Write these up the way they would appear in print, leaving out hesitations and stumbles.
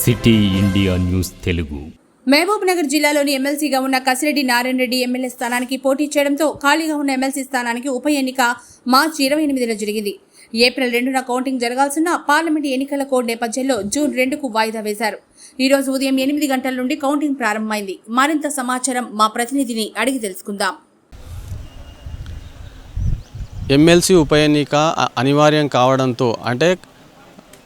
City India news Telugu. Mahabubnagar జిల్లాలోని ఎమ్మెల్సీగా ఉన్న కసిరెడ్డి నారాయణ రెడ్డి ఎమ్మెల్యే స్థానానికి పోటీ చేయడంతో ఖాళీగా ఉన్న ఎమ్మెల్సీ స్థానానికి ఉప ఎన్నిక మార్చి 28న జరిగింది. ఏప్రిల్ 2న కౌంటింగ్ జరగాల్సిన పార్లమెంటు ఎన్నికల కోడ్ నేపథ్యంలో జూన్ 2కు వాయిదా వేశారు. ఈ రోజు ఉదయం 8 గంటల నుండి కౌంటింగ్ ప్రారంభమైంది. మరింత సమాచారం మా ప్రతినిధిని అడిగి తెలుసుకుందాం. ఎమ్మెల్సీ ఉప ఎన్నిక అనివార్యం కావడంతో అంటే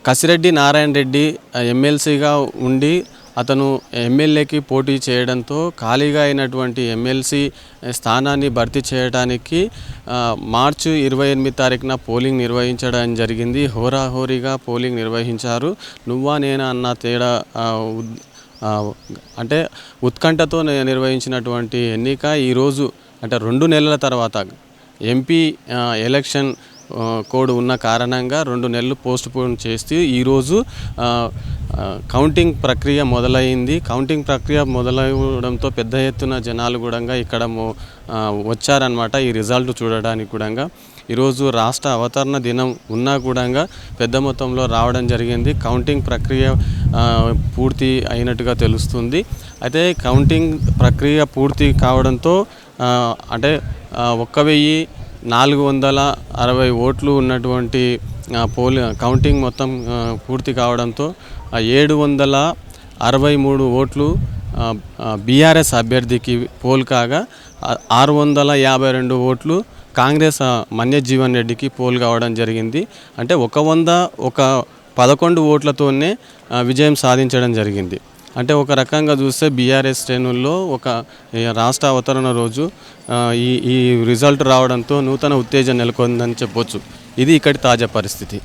కసిరెడ్డి నారాయణ రెడ్డి ఎమ్మెల్సీగా ఉండి అతను ఎమ్మెల్యేకి పోటీ చేయడంతో ఖాళీగా అయినటువంటి ఎమ్మెల్సీ స్థానాన్ని భర్తీ చేయడానికి మార్చి 28 తారీఖున పోలింగ్ నిర్వహించడం జరిగింది. హోరాహోరీగా పోలింగ్ నిర్వహించారు. నువ్వా నేనా అన్న తేడా అంటే ఉత్కంఠతో నిర్వహించినటువంటి ఎన్నిక ఈరోజు అంటే 2 నెలల తర్వాత ఎంపీ ఎలక్షన్ కోడ్ ఉన్న కారణంగా 2 నెలలు పోస్ట్ పోన్ చేస్తూ ఈరోజు కౌంటింగ్ ప్రక్రియ మొదలైంది. కౌంటింగ్ ప్రక్రియ మొదలవడంతో పెద్ద ఎత్తున జనాలు కూడా ఇక్కడ వచ్చారనమాట ఈ రిజల్ట్ చూడడానికి కూడా. ఈరోజు రాష్ట్ర అవతరణ దినం ఉన్నా కూడా పెద్ద మొత్తంలో రావడం జరిగింది. కౌంటింగ్ ప్రక్రియ పూర్తి అయినట్టుగా తెలుస్తుంది. అయితే కౌంటింగ్ ప్రక్రియ పూర్తి కావడంతో అంటే 1460 ఓట్లు ఉన్నటువంటి కౌంటింగ్ మొత్తం పూర్తి కావడంతో 763 ఓట్లు బీఆర్ఎస్ అభ్యర్థికి పోల్ కాగా 652 ఓట్లు కాంగ్రెస్ మన్య జీవన్ రెడ్డికి పోల్ కావడం జరిగింది. అంటే 11 ఓట్లతోనే విజయం సాధించడం జరిగింది. అంటే ఒక రకంగా చూస్తే బీఆర్ఎస్ శ్రేణుల్లో ఒక రాష్ట్ర అవతరణ రోజు ఈ రిజల్ట్ రావడంతో నూతన ఉత్తేజం నెలకొందని చెప్పొచ్చు. ఇది ఇక్కడి తాజా పరిస్థితి.